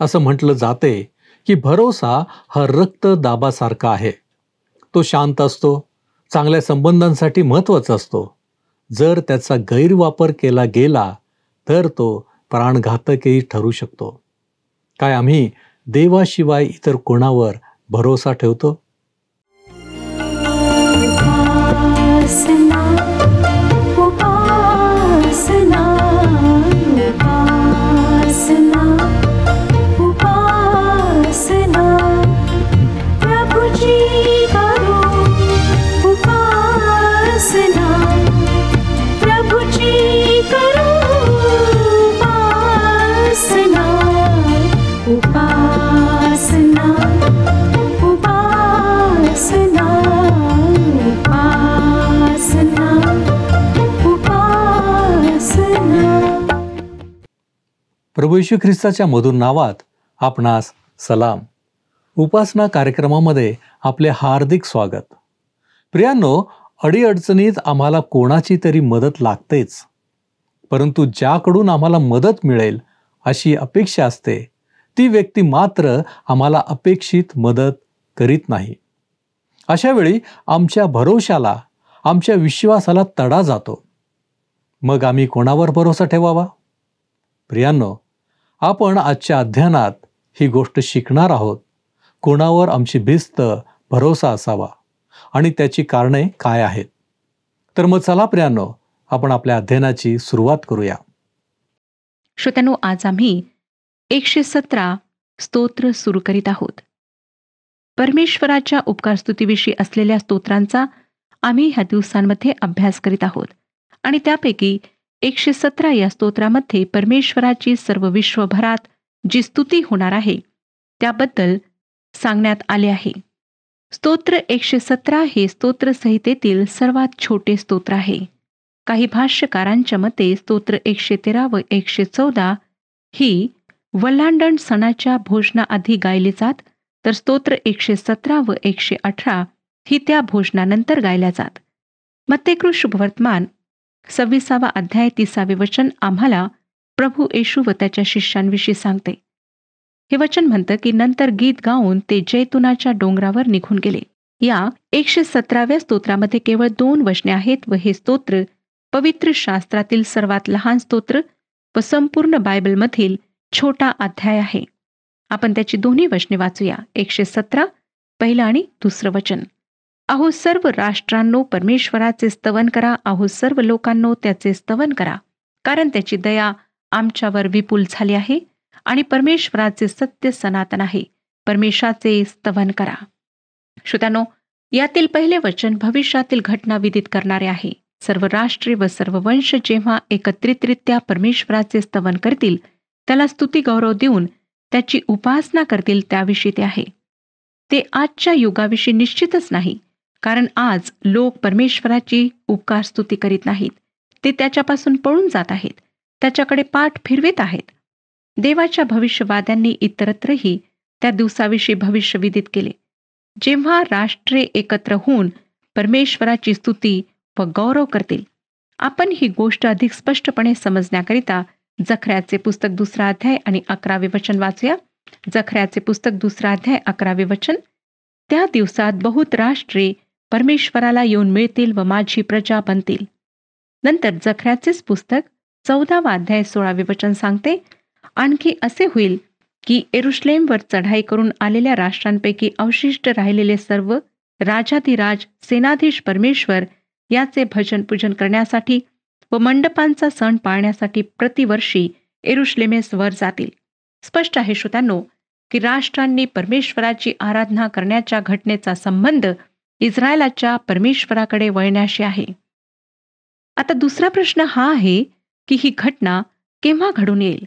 असं म्हटलं जाते की भरोसा हा रक्तदाबासारखा आहे. तो शांत असतो, चांगल्या संबंधांसाठी महत्त्वाचा असतो. जर त्याचा गैरवापर केला गेला तर तो प्राणघातकही ठरू शकतो. काय आम्ही देवाशिवाय इतर कोणावर भरोसा ठेवतो? उपासना उपासना उपासना उपासना प्रभुजी करो उपासना प्रभुजी करो उपासना उपासना उपासना उपासना उपासना. प्रभू येशू ख्रिस्ताच्या मधुर नावात आपणास सलाम. उपासना कार्यक्रमामध्ये आपले हार्दिक स्वागत. प्रियांनो, अडीअडचणीत आम्हाला कोणाची तरी मदत लागतेच, परंतु ज्याकडून आम्हाला मदत मिळेल अशी अपेक्षा असते ती व्यक्ती मात्र आम्हाला अपेक्षित मदत करीत नाही. अशा वेळी आमच्या भरोशाला, आमच्या विश्वासाला तडा जातो. मग आम्ही कोणावर भरोसा ठेवावा? प्रियांनो, आपण आजच्या अध्ययनात ही गोष्ट शिकणार आहोत. कोणावर आमची भिस्त, भरोसा असावा आणि त्याची कारणे काय आहेत. तर मग चला प्रियांनो, आपण आपल्या अध्ययनाची सुरुवात करूया. श्रोत्यांनो, आज आम्ही 117 स्तोत्र सुरू करीत आहोत. परमेश्वराच्या उपकारस्तुतीविषयी असलेल्या स्तोत्रांचा आम्ही ह्या दिवसांमध्ये अभ्यास करीत आहोत आणि त्यापैकी 117 या स्तोत्रामध्ये परमेश्वराची सर्व विश्वभरात जी स्तुती होणार आहे त्याबद्दल सांगण्यात आले आहे. स्तोत्र 117 हे स्तोत्रसंहितेतील सर्वात छोटे स्तोत्र आहे. काही भाष्यकारांच्या मते स्तोत्र 113 व 114 ही वल्हांडण सणाच्या भोजनाआधी गायले जात, तर स्तोत्र 117 व 118 ही त्या भोजनानंतर गायल्या जात. मत्तेकृत शुभवर्तमान 26 अध्याय 30 वचन आम्हाला प्रभू येशू व त्याच्या शिष्यांविषयी सांगते. हे वचन म्हणतं की नंतर गीत गाऊन ते जैतुनाच्या डोंगरावर निघून गेले. या 117व्या स्तोत्रामध्ये केवळ 2 वचने आहेत व हे स्तोत्र पवित्र शास्त्रातील सर्वात लहान स्तोत्र व संपूर्ण बायबलमधील छोटा अध्याय आहे. आपण त्याची दोन्ही वचने वाचूया. 117 पहिलं आणि दुसरं वचन. अहो सर्व राष्ट्रांनो परमेश्वराचे स्तवन करा, अहो सर्व लोकांनो त्याचे स्तवन करा, कारण त्याची दया आमच्यावर विपुल झाली आहे आणि परमेश्वराचे सत्य सनातन आहे. परमेश्वराचे स्तवन करा. श्रोत्यांनो, यातील पहिले वचन भविष्यातील घटना विदित करणारे आहे. सर्व राष्ट्रे व सर्व वंश जेव्हा एकत्रितरित्या परमेश्वराचे स्तवन करतील, त्याला स्तुती गौरव देऊन त्याची उपासना करतील, त्याविषयी ते आहे. ते आजच्या युगाविषयी निश्चितच नाही, कारण आज लोक परमेश्वराची उपकार स्तुती करीत नाहीत. ते त्याच्यापासून पळून जात आहेत, त्याच्याकडे पाठ फिरवित आहेत. देवाच्या भविष्यवाद्यांनी इतरत्रही त्या दिवसाविषयी भविष्य विदित केले, जेव्हा राष्ट्रे एकत्र होऊन परमेश्वराची स्तुती व गौरव करतील. आपण ही गोष्ट अधिक स्पष्टपणे समजण्याकरिता जखऱ्याचे पुस्तक 2 अध्याय आणि 11 वचन वाचूया. जखऱ्याचे पुस्तक 2 अध्याय 11 वचन. त्या दिवसात बहुत राष्ट्रे परमेश्वराला येऊन मिळतील व माझी प्रजा बनतील. नंतर जखऱ्याचेच पुस्तक 14 अध्याय 16 वचन सांगते, आणखी असे होईल की यरुशलेमवर चढाई करून आलेल्या राष्ट्रांपैकी अवशिष्ट राहिलेले सर्व राजाधिराज सेनाधीश परमेश्वर याचे भजन पूजन करण्यासाठी व मंडपांचा सण पाळण्यासाठी प्रतिवर्षी यरुशलेमेस वर जातील. स्पष्ट आहे श्रोत्यांनो की राष्ट्रांनी परमेश्वराची आराधना करण्याच्या घटनेचा संबंध इस्रायलाच्या परमेश्वराकडे वळण्याशी आहे. आता दुसरा प्रश्न हा आहे की ही घटना केव्हा घडून येईल,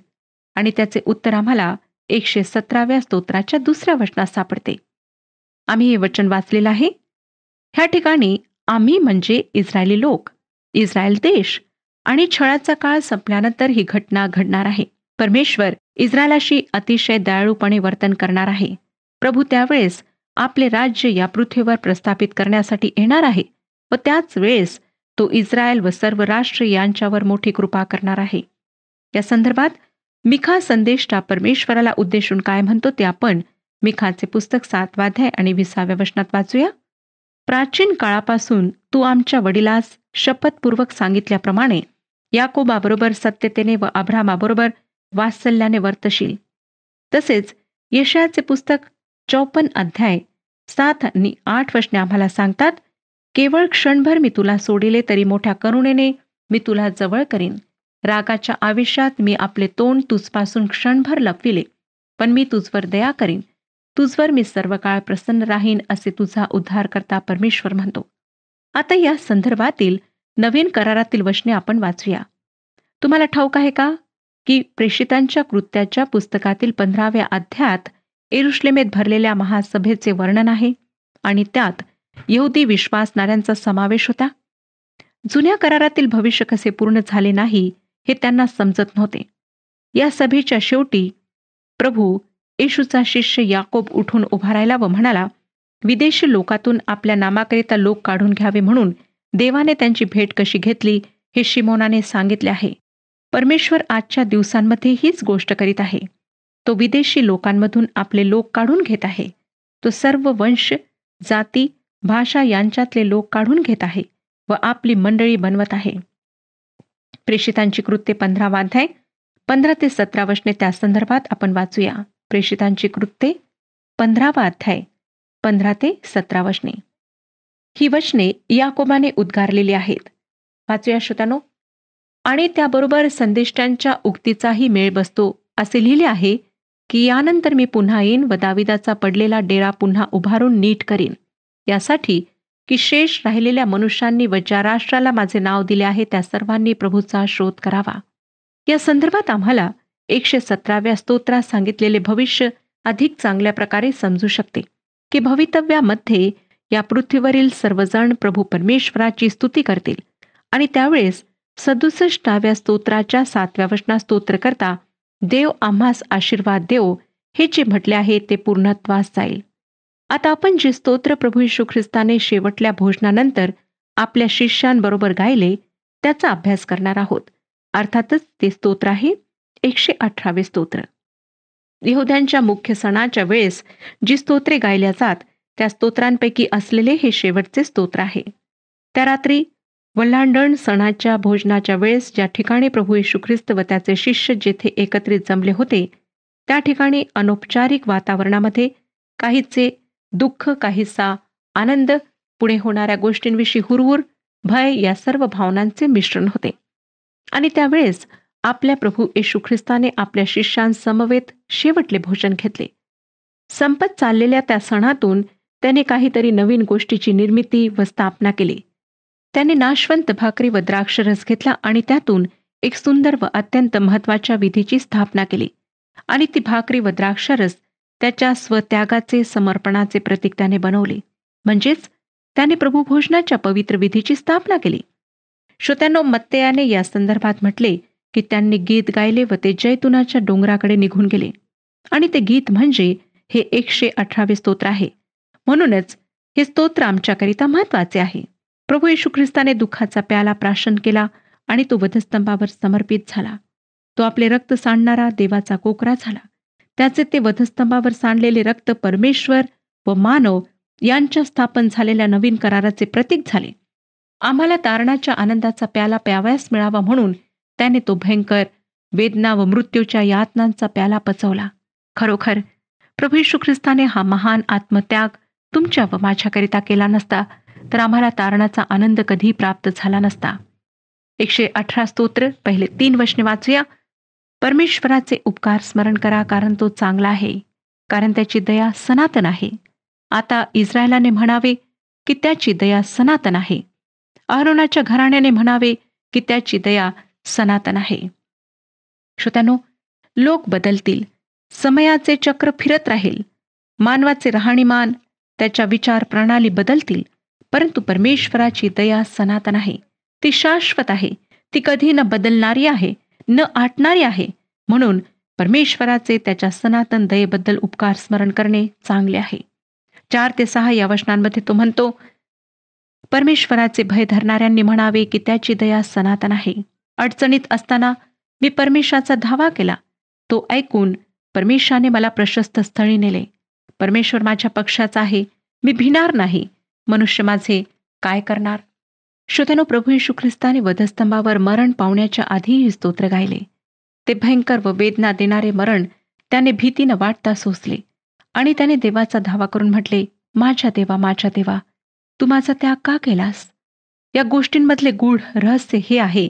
आणि त्याचे उत्तर आम्हाला 117व्या स्तोत्राच्या 2 वचनात सापडते. आम्ही हे वचन वाचलेलं आहे. ह्या ठिकाणी आम्ही म्हणजे इस्रायली लोक, इस्रायल देश आणि छळाचा काळ संपल्यानंतर ही घटना घडणार आहे. परमेश्वर इस्रायलाशी अतिशय दयाळूपणे वर्तन करणार आहे. प्रभू त्यावेळेस आपले राज्य या पृथ्वीवर प्रस्थापित करण्यासाठी येणार आहे व त्याच वेळेस तो इस्रायल व सर्व राष्ट्र यांच्यावर मोठी कृपा करणार आहे. या संदर्भात मिखा संदेष्टा परमेश्वराला उद्देशून काय म्हणतो ते आपण मिखाचे पुस्तक 7 अध्याय आणि 20 वचनात वाचूया. प्राचीन काळापासून तू आमच्या वडिलास शपथपूर्वक सांगितल्याप्रमाणे याकोबाबरोबर सत्यतेने व अब्रामाबरोबर वात्सल्याने वर्तशील. तसेच यशायाचे पुस्तक 54 अध्याय 7 आणि 8 वचने आम्हाला सांगतात, केवळ क्षणभर मी तुला सोडिले तरी मोठ्या करुणेने मी तुला जवळ करीन. रागाच्या आवेशात मी आपले तोंड तुझपासून क्षणभर लपविले, पण मी तुझवर दया करीन. तुझवर मी सर्व काळ प्रसन्न राहीन, असे तुझा उद्धारकर्ता परमेश्वर म्हणतो. आता या संदर्भातील नवीन करारातील वचने आपण वाचूया. तुम्हाला ठाऊक आहे का की प्रेषितांच्या कृत्याच्या पुस्तकातील 15व्या अध्यायात यरुशलेमेत भरलेल्या महासभेचे वर्णन आहे आणि त्यात यहुदी विश्वासणाऱ्यांचा समावेश होता. जुन्या करारातील भविष्य कसे पूर्ण झाले नाही हे त्यांना समजत नव्हते. या सभेच्या शेवटी प्रभू येशूचा शिष्य याकोब उठून उभा राहिला व म्हणाला, विदेशी लोकातून आपल्या नामाकरिता लोक काढून घ्यावे म्हणून देवाने त्यांची भेट कशी घेतली हे शिमोनाने सांगितले आहे. परमेश्वर आजच्या दिवसांमध्ये हीच गोष्ट करीत आहे. तो विदेशी लोकांमधून आपले लोक काढून घेत आहे. तो सर्व वंश, जाती, भाषा यांच्यातले लोक काढून घेत आहे व आपली मंडळी बनवत आहे. प्रेषितांची कृत्ये 15 अध्याय 15 ते 17 वचने त्या संदर्भात आपण वाचूया. प्रेषितांची कृत्ये 15 अध्याय 15 ते 17 वचने. ही वचने याकोबाने उद्गारलेली आहेत. वाचूया श्रोत्यानो. आणि त्याबरोबर संदेष्टांच्या उक्तीचाही मेळ बसतो. असे लिहिले आहे की यानंतर मी पुन्हा येईन व दाविदाचा पडलेला डेरा पुन्हा उभारून नीट करीन, यासाठी की शेष राहिलेल्या मनुष्यांनी व ज्या राष्ट्राला माझे नाव दिले आहे त्या सर्वांनी प्रभूचा शोध करावा. या संदर्भात आम्हाला 117व्या स्तोत्रात सांगितलेले भविष्य अधिक चांगल्या प्रकारे समजू शकते की भवितव्यामध्ये या पृथ्वीवरील सर्वजण प्रभू परमेश्वराची स्तुती करतील आणि त्यावेळेस 67व्या स्तोत्राच्या 7व्या वचनात स्तोत्र करता देव आम्हास आशीर्वाद देव हे जे म्हटले आहे ते पूर्णत्वास जाईल. आता आपण जे स्तोत्र प्रभू येशू ख्रिस्ताने शेवटल्या भोजनानंतर आपल्या शिष्यांबरोबर गायले त्याचा अभ्यास करणार आहोत. अर्थातच ते स्तोत्र आहे 118वे स्तोत्र. यहुद्यांच्या मुख्य सणाच्या वेळेस जी स्तोत्रे गायल्या जात त्या स्तोत्रांपैकी असलेले हे शेवटचे स्तोत्र आहे. त्या रात्री वल्हांडण सणाच्या भोजनाच्या वेळेस ज्या ठिकाणी प्रभू येशू ख्रिस्त व त्याचे शिष्य जेथे एकत्रित जमले होते त्या ठिकाणी अनौपचारिक वातावरणामध्ये काहीचे दुःख, काहीसा आनंद, पुढे होणाऱ्या गोष्टींविषयी हुरहुर, भय या सर्व भावनांचे मिश्रण होते. आणि त्यावेळेस आपल्या प्रभू येशू ख्रिस्ताने आपल्या शिष्यांसमवेत शेवटले भोजन घेतले. संपत चाललेल्या त्या सणातून त्याने काहीतरी नवीन गोष्टीची निर्मिती व स्थापना केली. त्याने नाशवंत भाकरी व द्राक्षरस घेतला आणि त्यातून एक सुंदर व अत्यंत महत्त्वाच्या विधीची स्थापना केली. आणि ती भाकरी व द्राक्षरस त्याच्या स्वत्यागाचे, समर्पणाचे प्रतीक त्याने बनवले. म्हणजेच त्याने प्रभू भोजनाच्या पवित्र विधीची स्थापना केली. श्रोत्यांनो, मत्तेयाने या संदर्भात म्हटले की त्यांनी गीत गायले व ते जैतुनाच्या डोंगराकडे निघून गेले. आणि ते गीत म्हणजे हे 118वे स्तोत्र आहे. म्हणूनच हे स्तोत्र आमच्याकरिता महत्वाचे आहे. प्रभू येशू ख्रिस्ताने दुःखाचा प्याला प्राशन केला आणि तो वधस्तंभावर समर्पित झाला. तो आपले रक्त सांडणारा देवाचा कोकरा झाला. त्याचे ते वधस्तंभावर सांडलेले रक्त परमेश्वर व मानव यांच्या स्थापन झालेल्या नवीन कराराचे प्रतीक झाले. आम्हाला तारणाच्या आनंदाचा प्याला प्यावयास मिळावा म्हणून त्याने तो भयंकर वेदना व मृत्यूच्या यातनांचा प्याला पचवला. खरोखर प्रभू येशू ख्रिस्ताने हा महान आत्मत्याग तुमच्या व माझ्याकरिता केला नसता तर आम्हाला तारणाचा आनंद कधी प्राप्त झाला नसता. 118 स्तोत्र पहिले 3 वचने वाचूया. परमेश्वराचे उपकार स्मरण करा, कारण तो चांगला आहे, कारण त्याची दया सनातन आहे. आता इस्रायलाने म्हणावे की त्याची दया सनातन आहे. अहरोनाच्या घराण्याने म्हणावे की त्याची दया सनातन आहे. श्रोत्यानो, लोक बदलतील, समयाचे चक्र फिरत राहील, मानवाचे राहणीमान, त्याच्या विचार प्रणाली बदलतील, परंतु परमेश्वराची दया सनातन आहे. ती शाश्वत आहे. ती कधी न बदलणारी आहे, न आटणारी आहे. म्हणून परमेश्वराचे त्याच्या सनातन दयेबद्दल उपकार स्मरण करणे चांगले आहे. 4 ते 6 या वचनांमध्ये तो म्हणतो, परमेश्वराचे भय धरणाऱ्यांनी म्हणावे की त्याची दया सनातन आहे. अडचणीत असताना मी परमेश्वराचा धावा केला. तो ऐकून परमेश्वराने मला प्रशस्त स्थळी नेले. परमेश्वर माझ्या पक्षाचा आहे, मी भिणार नाही. मनुष्य माझे काय करणार? श्रोत्यानो, प्रभू येशू ख्रिस्ताने वधस्तंभावर मरण पावण्याच्या आधीही स्तोत्र गायले. ते भयंकर व वेदना देणारे मरण त्याने भीतीनं वाटता सोसले आणि त्याने देवाचा धावा करून म्हटले, माझ्या देवा, तू माझा त्याग का केलास? या गोष्टींमधले गूढ रहस्य हे आहे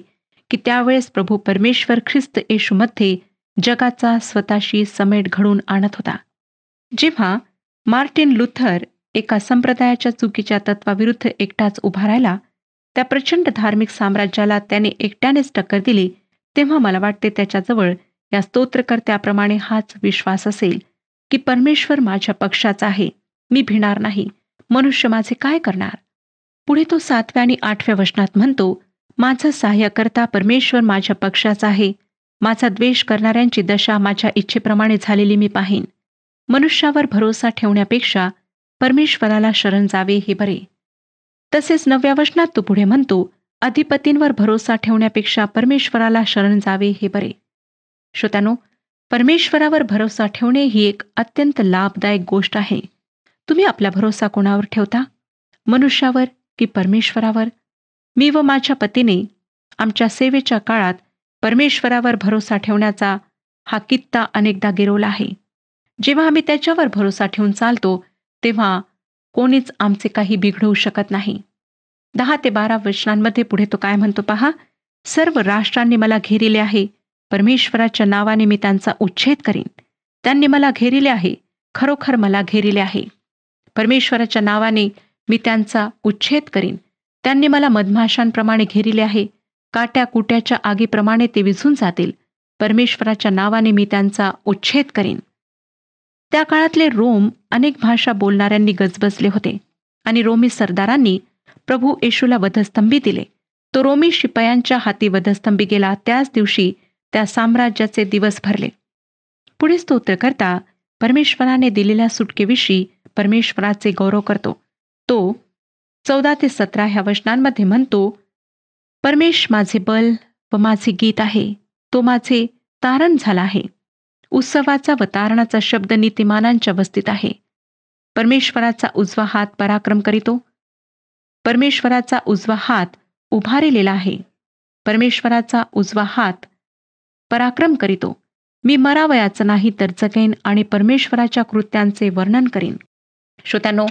की त्यावेळेस प्रभू परमेश्वर ख्रिस्त येशूमध्ये जगाचा स्वतःशी समेट घडवून आणत होता. जेव्हा मार्टिन लुथर एका संप्रदायाच्या चुकीच्या तत्वाविरुद्ध एकटाच उभा राहिला, त्या प्रचंड धार्मिक साम्राज्याला त्याने एकट्यानेच टक्कर दिली, तेव्हा मला वाटते त्याच्याजवळ या स्तोत्रकर्त्याप्रमाणे हाच विश्वास असेल की परमेश्वर माझ्या पक्षाचा आहे, मी भिणार नाही. मनुष्य माझे काय करणार? पुढे तो 7व्या आणि 8व्या वचनात म्हणतो, माझा सहाय्यकर्ता परमेश्वर माझ्या पक्षाचा आहे. माझा द्वेष करणाऱ्यांची दशा माझ्या इच्छेप्रमाणे झालेली मी पाहीन. मनुष्यावर भरोसा ठेवण्यापेक्षा परमेश्वराला शरण जावे हे बरे. तसेच 9व्या वचनात तो पुढे म्हणतो, अधिपतींवर भरोसा ठेवण्यापेक्षा परमेश्वराला शरण जावे हे बरे. श्रोत्यानो, परमेश्वरावर भरोसा ठेवणे ही एक अत्यंत लाभदायक गोष्ट आहे. तुम्ही आपला भरोसा कोणावर ठेवता? मनुष्यावर की परमेश्वरावर? मी व माझ्या पतीने आमच्या सेवेच्या काळात परमेश्वरावर भरोसा ठेवण्याचा हा कित्ता अनेकदा गिरवला आहे. जेव्हा आम्ही त्याच्यावर भरोसा ठेवून चालतो तेव्हा कोणीच आमचे काही बिघडवू शकत नाही. 10 ते 12 वचनांमध्ये पुढे तो काय म्हणतो पहा, सर्व राष्ट्रांनी मला घेरिले आहे, परमेश्वराच्या नावाने मी त्यांचा उच्छेद करीन. त्यांनी मला घेरिले आहे, खरोखर मला घेरिले आहे. परमेश्वराच्या नावाने मी त्यांचा उच्छेद करीन. त्यांनी मला मधमाशांप्रमाणे घेरिले आहे, काट्या कुट्याच्या आगीप्रमाणे ते विझून जातील. परमेश्वराच्या नावाने मी त्यांचा उच्छेद करीन. त्या काळातले रोम अनेक भाषा बोलणाऱ्यांनी गजबजले होते आणि रोमी सरदारांनी प्रभू येशूला वधस्तंभी दिले. तो रोमी शिपायांच्या हाती वधस्तंभी गेला. त्याच दिवशी त्या साम्राज्याचे दिवस भरले. पुढे स्तोत्रकर्ता परमेश्वराने दिलेल्या सुटकेविषयी परमेश्वराचे गौरव करतो. तो 14 ते 17 ह्या वचनांमध्ये म्हणतो, परमेश माझे बल व माझे गीत आहे, तो माझे तारण झाला आहे. उत्सवाचा व तारणाचा शब्द नीतिमानांच्या वस्तीत आहे. परमेश्वराचा उजवा हात पराक्रम करीतो. परमेश्वराचा उजवा हात उभारलेला आहे. परमेश्वराचा उजवा हात पराक्रम करीतो. मी मरावयाचं नाही तर जगेन आणि परमेश्वराच्या कृत्यांचे वर्णन करीन. श्रोत्यांनो,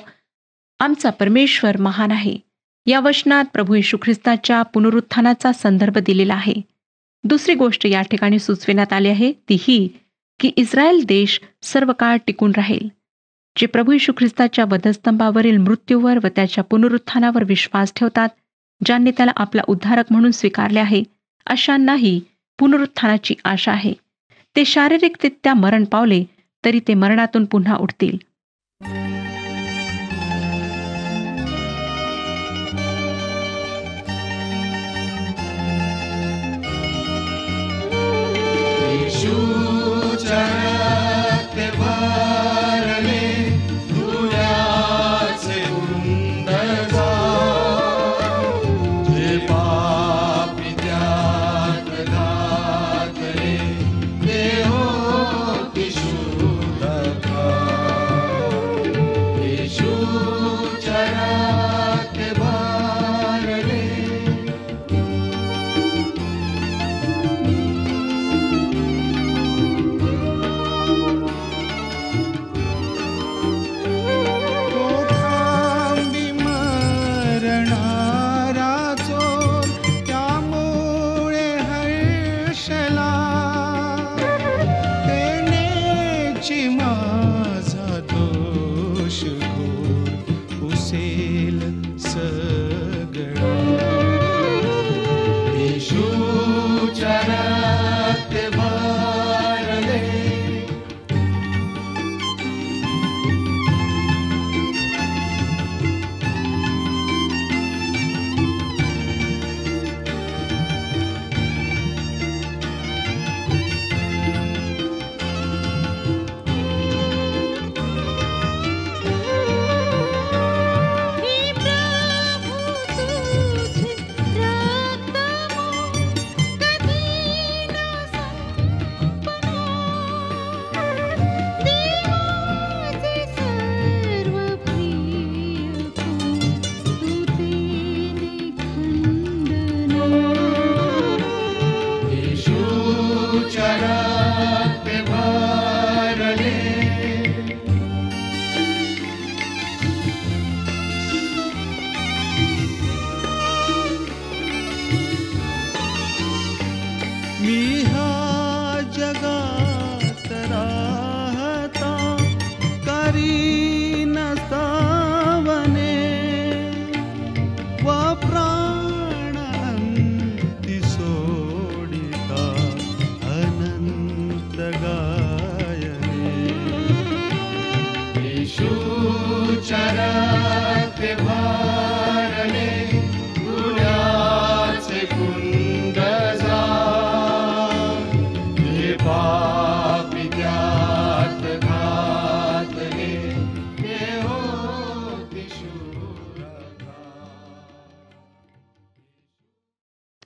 आमचा परमेश्वर महान आहे. या वचनात प्रभू येशू ख्रिस्ताच्या पुनरुत्थानाचा संदर्भ दिलेला आहे. दुसरी गोष्ट या ठिकाणी सुचविण्यात आली आहे ती ही की इस्रायल देश सर्व काळ टिकून राहील. जे प्रभू येशू ख्रिस्ताच्या वधस्तंभावरील मृत्यूवर व त्याच्या पुनरुत्थानावर विश्वास ठेवतात, ज्यांनी त्याला आपला उद्धारक म्हणून स्वीकारले आहे, अशांनाही पुनरुत्थानाची आशा आहे. ते शारीरिकरित्या मरण पावले तरी ते मरणातून पुन्हा उठतील.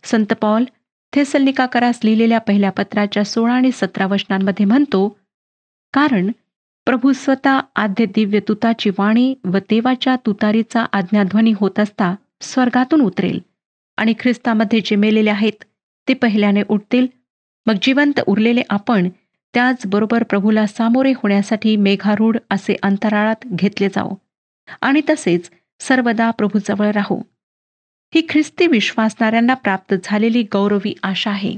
संत पॉल थेसलनिकाकरास लिहिलेल्या पहिल्या पत्राच्या 16 आणि 17 वचनांमध्ये म्हणतो, कारण प्रभू स्वतः आद्य दिव्य तुताची वाणी व देवाच्या तुतारीचा आज्ञाध्वनी होत असता स्वर्गातून उतरेल आणि ख्रिस्तामध्ये जे मेलेले आहेत ते पहिल्याने उठतील. मग जिवंत उरलेले आपण त्याचबरोबर प्रभूला सामोरे होण्यासाठी मेघारूढ असे अंतराळात घेतले जाऊ आणि तसेच सर्वदा प्रभूजवळ राहू. ही ख्रिस्ती विश्वासणाऱ्यांना प्राप्त झालेली गौरवी आशा आहे.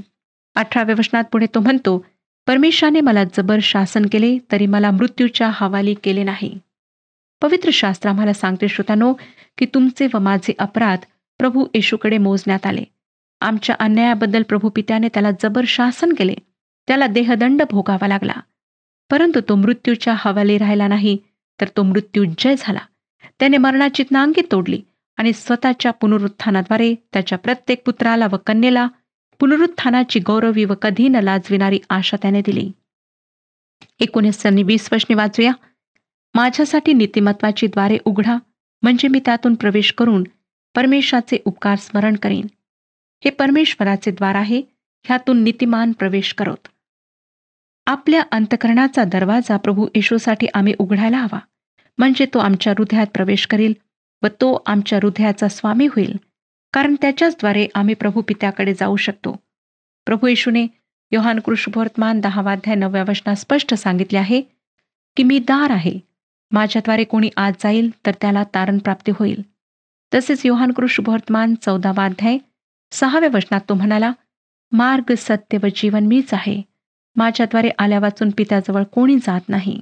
18व्या वचनात पुढे तो म्हणतो, परमेश्वराने मला जबर शासन केले तरी मला मृत्यूच्या हवाली केले नाही. पवित्र शास्त्र आम्हाला सांगते श्रोत्यानो, की तुमचे व माझे अपराध प्रभू येशूकडे मोजण्यात आले. आमच्या अन्यायाबद्दल प्रभू पित्याने त्याला जबर शासन केले. त्याला देहदंड भोगावा लागला, परंतु तो मृत्यूच्या हवाली राहिला नाही, तर तो मृत्यू जय झाला. त्याने मरणाची नांगी तोडली आणि स्वतःच्या पुनरुत्थानाद्वारे त्याच्या प्रत्येक पुत्राला व कन्येला पुनरुत्थानाची गौरवी व कधी न लाजविणारी आशा त्याने दिली. 19 आणि 20 वचने वाचूया. माझ्यासाठी नीतिमत्वाची द्वारे उघडा, म्हणजे मी त्यातून प्रवेश करून परमेश्वराचे उपकार स्मरण करीन. हे परमेश्वराचे द्वार आहे, ह्यातून नीतिमान प्रवेश करोत. आपल्या अंतःकरणाचा दरवाजा प्रभू येशूसाठी आम्ही उघडायला हवा, म्हणजे तो आमच्या हृदयात प्रवेश करील व तो आमच्या हृदयाचा स्वामी होईल, कारण त्याच्याचद्वारे आम्ही प्रभू पित्याकडे जाऊ शकतो. प्रभू येशूने योहान शुभवर्तमान 10 अध्याय 9 वचनात स्पष्ट सांगितले आहे की मी दार आहे, माझ्याद्वारे कोणी आत जाईल तर त्याला तारण प्राप्ती होईल. तसेच योहान शुभवर्तमान 14 अध्याय 6 वचनात तो म्हणाला, मार्ग सत्य व जीवन मीच आहे, माझ्याद्वारे आल्या वाचून पित्याजवळ कोणी जात नाही.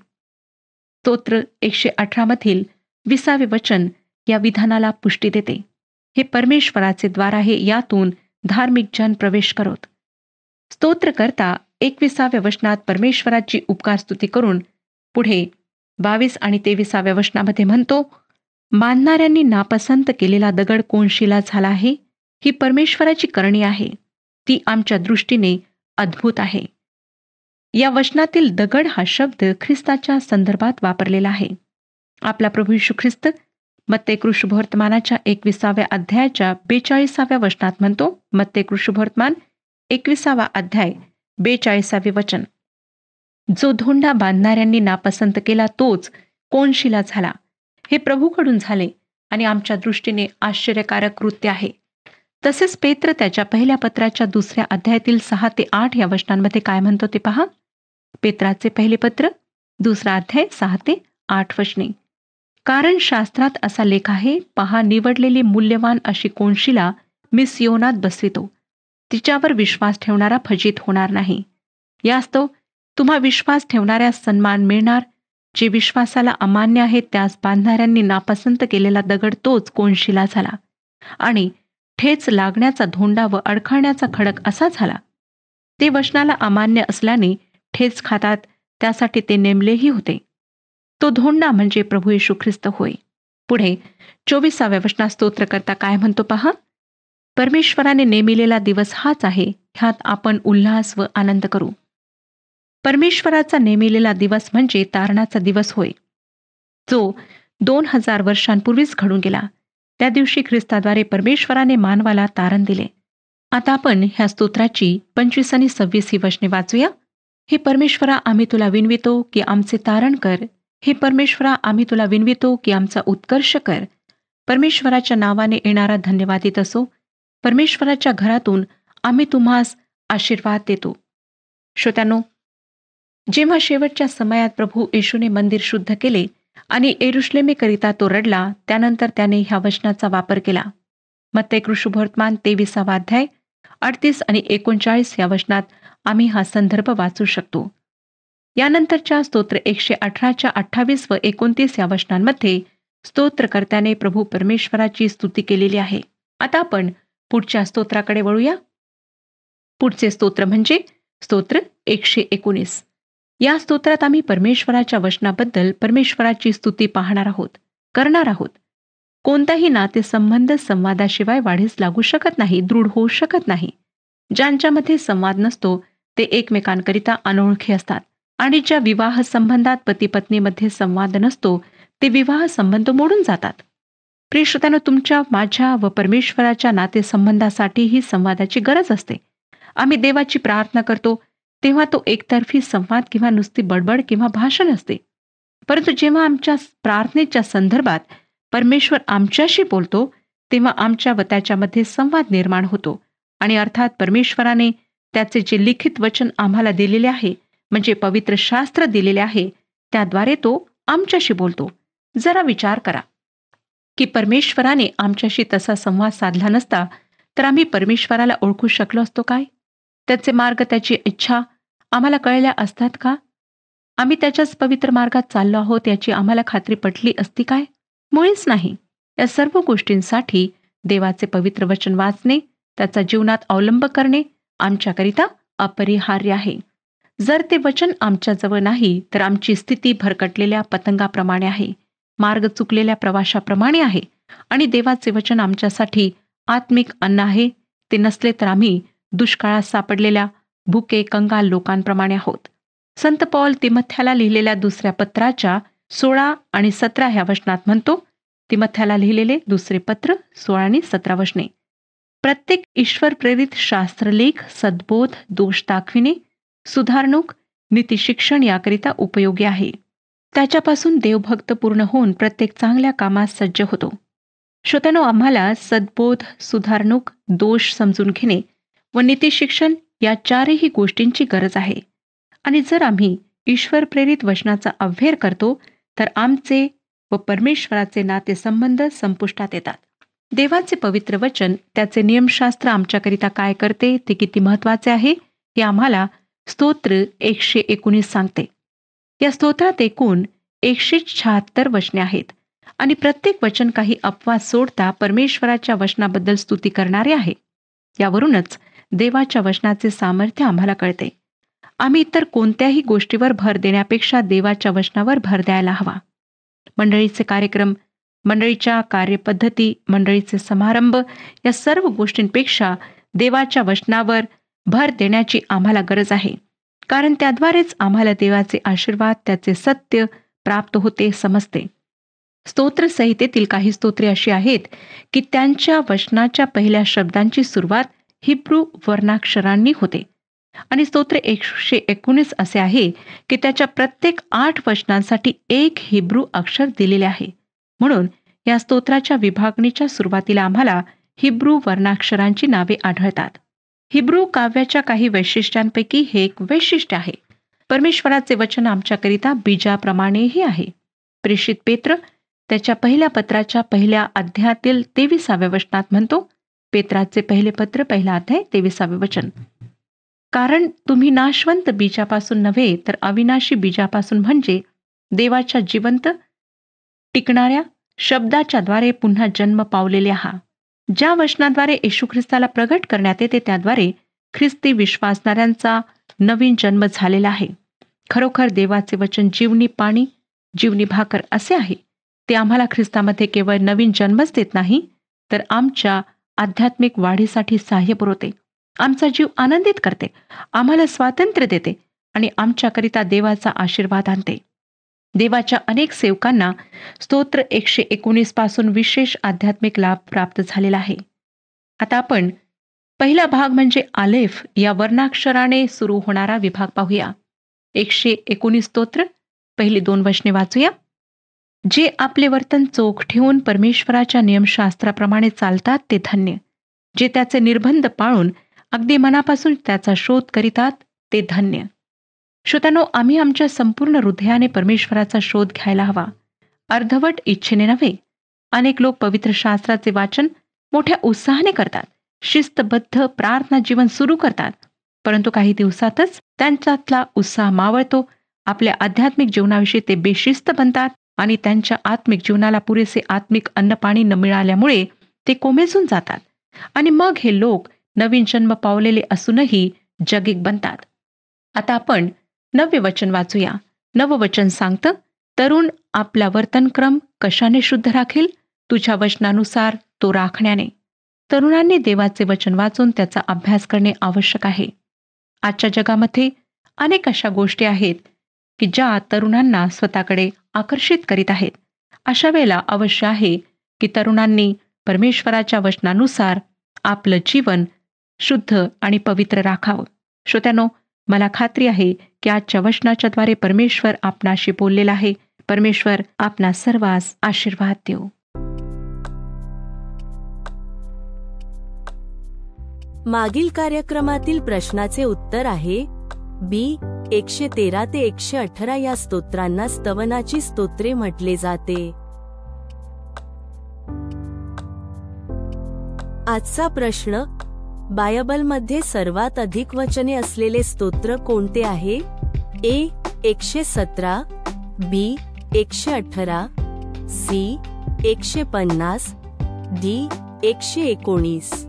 स्तोत्र 118 मधील 20 वचन या विधानाला पुष्टी देते. हे परमेश्वराचे द्वार आहे, यातून धार्मिक जन प्रवेश करोत. स्तोत्रकर्ता 21 वचनात परमेश्वराची उपकारस्तुती करून पुढे 22 आणि 23 वचनामध्ये म्हणतो, बांधणाऱ्यांनी नापसंत केलेला दगड कोनशिला झाला आहे. ही परमेश्वराची करणी आहे, ती आमच्या दृष्टीने अद्भुत आहे. या वचनातील दगड हा शब्द ख्रिस्ताच्या संदर्भात वापरलेला आहे. आपला प्रभू येशू ख्रिस्त मत्ते शुभवर्तमानाच्या 21 अध्यायाच्या 42 वचनात म्हणतो, मत्ते शुभवर्तमान 21 अध्याय 42 वचन, जो धोंडा बांधणाऱ्यांनी नापसंत केला तोच कोनशिला झाला. हे प्रभूकडून झाले आणि आमच्या दृष्टीने आश्चर्यकारक कृत्य आहे. तसेच पेत्र त्याच्या पहिल्या पत्राच्या 2 अध्यायातील 6 ते 8 या वचनांमध्ये काय म्हणतो ते पहा. पेत्राचे पहिले पत्र 2 अध्याय 6 ते 8 वचने, कारण शास्त्रात असा लेख आहे, पहा निवडलेली मूल्यवान अशी कोनशिला मी सियोनात बसवितो, तिच्यावर विश्वास ठेवणारा फजित होणार नाही. यास्तव तुम्हा विश्वास ठेवणाऱ्यास सन्मान मिळणार. जे विश्वासाला अमान्य आहे त्यास बांधणाऱ्यांनी नापसंत केलेला दगड तोच कोनशिला झाला आणि ठेच लागण्याचा धोंडा व अडखळण्याचा खडक असा झाला. ते वचनाला अमान्य असल्याने ठेच खातात, त्यासाठी ते नेमलेही होते. तो धोंडा म्हणजे प्रभू येशू ख्रिस्त होय. पुढे 24 वचनात स्तोत्रकर्ता काय म्हणतो पहा. परमेश्वराने नेमिलेला दिवस हाच आहे, ह्यात आपण उल्हास व आनंद करू. परमेश्वराचा नेमिलेला दिवस म्हणजे तारणाचा दिवस होय, जो 2000 वर्षांपूर्वीच घडून गेला. त्या दिवशी ख्रिस्ताद्वारे परमेश्वराने मानवाला तारण दिले. आता आपण ह्या स्तोत्राची 25 आणि 26 ही वचने वाचूया. हे परमेश्वरा, आम्ही तुला विनवितो की आमचे तारण कर. हे परमेश्वरा, आम्ही तुला विनवितो की आमचा उत्कर्ष कर. परमेश्वराच्या नावाने येणारा धन्यवादित असो. परमेश्वराच्या घरातून आम्ही तुम्हास आशीर्वाद देतो. श्रोत्यांनो, जेव्हा शेवटच्या समयात प्रभू येशूने मंदिर शुद्ध केले आणि येरुशलेमेकरिता तो रडला, त्यानंतर त्याने ह्या वचनाचा वापर केला. मत्ते शुभवर्तमान 23 अध्याय 38 आणि 39 या वचनात आम्ही हा संदर्भ वाचू शकतो. यानंतरच्या स्तोत्र 118च्या 28 व 29 या वचनांमध्ये स्तोत्रकर्त्याने प्रभू परमेश्वराची स्तुती केलेली आहे. आता आपण पुढच्या स्तोत्राकडे वळूया. पुढचे स्तोत्र म्हणजे स्तोत्र 119. या स्तोत्रात आम्ही परमेश्वराच्या वचनाबद्दल परमेश्वराची स्तुती करणार आहोत. कोणताही नातेसंबंध संवादाशिवाय वाढीस लागू शकत नाही, दृढ होऊ शकत नाही. ज्यांच्यामध्ये संवाद नसतो ते एकमेकांकरिता अनोळखी असतात आणि ज्या विवाह संबंधात पती पत्नीमध्ये संवाद नसतो ते विवाह संबंध मोडून जातात. प्रिय श्रोत्यानो, तुमच्या, माझ्या व परमेश्वराच्या नातेसंबंधासाठी ही संवादाची गरज असते. आम्ही देवाची प्रार्थना करतो तेव्हा तो एकतर्फी संवाद किंवा नुसती बडबड किंवा भाषण असते. परंतु जेव्हा आमच्या प्रार्थनेच्या संदर्भात परमेश्वर आमच्याशी बोलतो तेव्हा आमच्या व त्याच्यामध्ये संवाद निर्माण होतो. आणि अर्थात परमेश्वराने त्याचे जे लिखित वचन आम्हाला दिलेले आहे, म्हणजे पवित्र शास्त्र दिलेले आहे, त्याद्वारे तो आमच्याशी बोलतो. जरा विचार करा की परमेश्वराने आमच्याशी तसा संवाद साधला नसता तर आम्ही परमेश्वराला ओळखू शकलो असतो काय? त्याचे मार्ग, त्याची इच्छा आम्हाला कळल्या असतात का? आम्ही त्याच्याच पवित्र मार्गात चाललो आहोत याची आम्हाला खात्री पटली असती काय? मुळीच नाही. या सर्व गोष्टींसाठी देवाचे पवित्र वचन वाचणे, त्याचा जीवनात अवलंब करणे आमच्याकरिता अपरिहार्य आहे. जर ते वचन आमच्याजवळ नाही तर आमची स्थिती भरकटलेल्या पतंगाप्रमाणे आहे, मार्ग चुकलेल्या प्रवाशाप्रमाणे आहे. आणि देवाचे वचन आमच्यासाठी आत्मिक अन्न आहे. ते नसले तर आम्ही दुष्काळात सापडलेल्या भुके कंगाल लोकांप्रमाणे आहोत. संत पौल तिमथ्याला लिहिलेल्या दुसऱ्या पत्राच्या 16 आणि 17 ह्या वचनात म्हणतो, तिमथ्याला लिहिलेले दुसरे पत्र 16 आणि 17 वचने, प्रत्येक ईश्वर प्रेरित शास्त्रलेख, सद्बोध, दोष दाखविणे, सुधारणूक, नीतिशिक्षण याकरिता उपयोगी आहे. त्याच्यापासून देवभक्त पूर्ण होऊन प्रत्येक चांगल्या कामात सज्ज होतो. श्रोत्यानो, आम्हाला सद्बोध, सुधारणूक, दोष समजून घेणे व नीतिशिक्षण या चारही गोष्टींची गरज आहे. आणि जर आम्ही ईश्वर प्रेरित वचनाचा अव्हेर करतो तर आमचे व परमेश्वराचे नातेसंबंध संपुष्टात येतात. देवाचे पवित्र वचन, त्याचे नियमशास्त्र आमच्याकरिता काय करते ते किती महत्वाचे आहे हे आम्हाला स्तोत्र 119 सांगते. या स्तोत्रात एकूण 176 वचने आहेत आणि प्रत्येक वचन काही अपवाद सोडता परमेश्वराच्या वचनाबद्दल स्तुती करणारे आहे. यावरूनच देवाच्या वचनाचे सामर्थ्य आम्हाला कळते. आम्ही इतर कोणत्याही गोष्टीवर भर देण्यापेक्षा देवाच्या वचनावर भर द्यायला हवा. मंडळीचे कार्यक्रम, मंडळीच्या कार्यपद्धती, मंडळीचे समारंभ या सर्व गोष्टींपेक्षा देवाच्या वचनावर भर देण्याची आम्हाला गरज आहे. कारण त्याद्वारेच आम्हाला देवाचे आशीर्वाद, त्याचे सत्य प्राप्त होते समजते. स्तोत्र संहितेतील काही स्तोत्रे अशी आहेत की त्यांच्या वचनाच्या पहिल्या शब्दांची सुरुवात हिब्रू वर्णाक्षरांनी होते. आणि स्तोत्र 119 असे आहे की त्याच्या प्रत्येक 8 वचनांसाठी एक हिब्रू अक्षर दिलेले आहे. म्हणून या स्तोत्राच्या विभागणीच्या सुरुवातीला आम्हाला हिब्रू वर्णाक्षरांची नावे आढळतात. हिब्रू काव्याच्या काही वैशिष्ट्यांपैकी हे एक वैशिष्ट्य आहे. परमेश्वराचे वचन आमच्याकरिता बीजाप्रमाणेही आहे. प्रेषित पेत्र त्याच्या पहिल्या पत्राच्या पहिल्या अध्यायातील 23व्या वचनात म्हणतो, पेत्राचे पहिले पत्र, पहिला अध्याय, 23वे वचन, कारण तुम्ही नाशवंत बीजापासून नव्हे तर अविनाशी बीजापासून म्हणजे देवाच्या जिवंत टिकणाऱ्या शब्दाच्या द्वारे पुन्हा जन्म पावलेले आहात. ज्या वचनाद्वारे येशू ख्रिस्ताला प्रगट करण्यात येते त्याद्वारे ख्रिस्ती विश्वासणाऱ्यांचा नवीन जन्म झालेला आहे. खरोखर देवाचे वचन जीवनी पाणी, जीवनी भाकर असे आहे. ते आम्हाला ख्रिस्तामध्ये केवळ नवीन जन्मच देत नाही तर आमच्या आध्यात्मिक वाढीसाठी सहाय्य पुरवते, आमचा जीव आनंदित करते, आम्हाला स्वातंत्र्य देते आणि आमच्याकरिता देवाचा आशीर्वाद आणते. देवाच्या अनेक सेवकांना स्तोत्र 119 पासून विशेष आध्यात्मिक लाभ प्राप्त झालेला आहे. आता आपण पहिला भाग म्हणजे आलेफ या वर्णाक्षराने सुरू होणारा विभाग पाहूया. 119 स्तोत्र पहिली 2 वचने वाचूया. जे आपले वर्तन चोख ठेवून परमेश्वराच्या नियमशास्त्राप्रमाणे चालतात ते धन्य. जे त्याचे निर्बंध पाळून अगदी मनापासून त्याचा शोध करीतात ते धन्य. श्रोत्यानो, आम्ही आमच्या संपूर्ण हृदयाने परमेश्वराचा शोध घ्यायला हवा, अर्धवट इच्छेने नव्हे. अनेक लोक पवित्र शास्त्राचे वाचन मोठ्या उत्साहाने करतात, शिस्तबद्ध प्रार्थना जीवन सुरू करतात, परंतु काही दिवसातच त्यांच्यातला उत्साह मावळतो. आपल्या आध्यात्मिक जीवनाविषयी ते बेशिस्त बनतात आणि त्यांच्या आत्मिक जीवनाला पुरेसे आत्मिक अन्नपाणी न मिळाल्यामुळे ते कोमेजून जातात. आणि मग हे लोक नवीन जन्म पावलेले असूनही जगिक बनतात. आता आपण 9वे वचन वाचूया. 9वं वचन सांगतं, तरुण आपला वर्तनक्रम कशाने शुद्ध राखेल? तुझ्या वचनानुसार तो राखण्याने. तरुणांनी देवाचे वचन वाचून त्याचा अभ्यास करणे आवश्यक आहे. आजच्या जगामध्ये अनेक अशा गोष्टी आहेत की ज्या तरुणांना स्वतःकडे आकर्षित करीत आहेत. अशा वेळेला अवश्य आहे की तरुणांनी परमेश्वराच्या वचनानुसार आपलं जीवन शुद्ध आणि पवित्र राखावं. श्रोत्यानो, मला खात्री आहे की आजच्या वचनाच्याद्वारे परमेश्वर आपणाशी बोललेला आहे. परमेश्वर आपणा सर्वांस आशीर्वाद देऊ. मागील कार्यक्रमातील प्रश्नाचे उत्तर आहे बी. 113 ते 118 या स्तोत्रांना स्तवनाची स्तोत्रे म्हटले जाते. आजचा प्रश्न, बायबलमध्ये सर्वात अधिक वचने असलेले स्तोत्र कोणते आहे? ए. 117, बी. 118, सी. 150, डी. 119.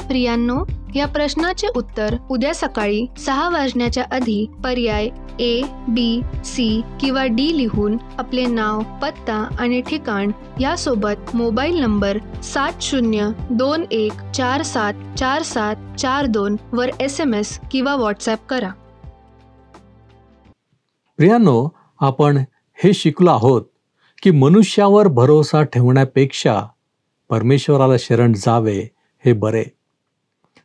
प्रियांनो, या प्रश्नाचे उत्तर उद्या सकाळी 6 वाजण्याच्या आधी पर्याय ए, बी, सी किंवा डी लिहून आपले नाव, पत्ता आणि ठिकाण यासोबत मोबाईल नंबर 7021474742 वर SMS किंवा व्हॉट्सॲप करा. प्रियांनो, आपण हे शिकलो आहोत की मनुष्यावर भरोसा ठेवण्यापेक्षा परमेश्वराला शरण जावे हे बरे.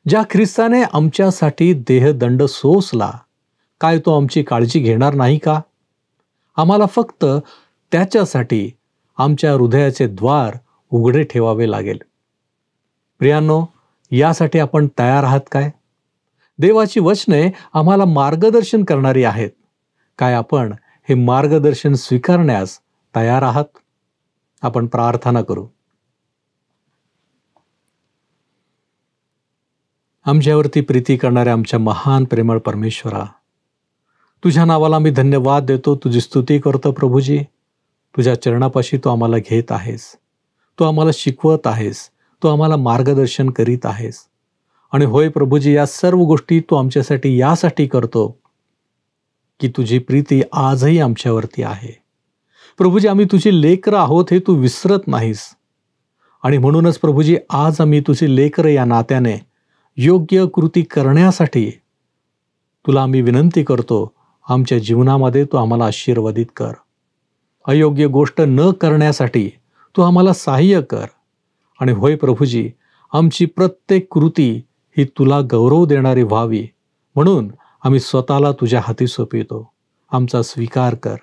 ज्या ख्रिस्ताने आमच्यासाठी देहदंड सोसला, काय तो आमची काळजी घेणार नाही का? आम्हाला फक्त त्याच्यासाठी आमच्या हृदयाचे द्वार उघडे ठेवावे लागेल. प्रियांनो, यासाठी आपण तयार आहात काय? देवाची वचने आम्हाला मार्गदर्शन करणारी आहेत. काय आपण हे मार्गदर्शन स्वीकारण्यास तयार आहात? आपण प्रार्थना करू. आमच्यावरती प्रीती करणाऱ्या आमच्या महान प्रेमळ परमेश्वरा, तुझ्या नावाला मी धन्यवाद देतो, तुझी स्तुती करतो. प्रभूजी, तुझ्या चरणापाशी तू आम्हाला घेत आहेस, तू आम्हाला शिकवत आहेस, तू आम्हाला मार्गदर्शन करीत आहेस. आणि होय प्रभूजी, या सर्व गोष्टी तू आमच्यासाठी यासाठी करतो की तुझी प्रीती आजही आमच्यावरती आहे. प्रभूजी, आम्ही तुझी लेकरं आहोत हे तू विसरत नाहीस. आणि म्हणूनच प्रभूजी, आज आम्ही तुझी लेकरं या नात्याने योग्य कृती करण्यासाठी तुला आम्ही विनंती करतो, आमच्या जीवनामध्ये तू आम्हाला आशीर्वादित कर. अयोग्य गोष्ट न करण्यासाठी तू आम्हाला सहाय्य कर. आणि होय प्रभूजी, आमची प्रत्येक कृती ही तुला गौरव देणारी व्हावी, म्हणून आम्ही स्वतःला तुझ्या हाती सोपवितो. आमचा स्वीकार कर.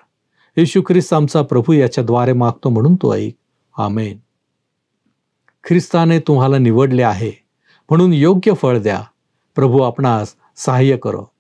येशू ख्रिस्त आमचा प्रभू याच्याद्वारे मागतो, म्हणून तू ऐक. आमेन. ख्रिस्ताने तुम्हाला निवडले आहे, म्हणून योग्य फळ द्या. प्रभू आपणास सहाय्य करो.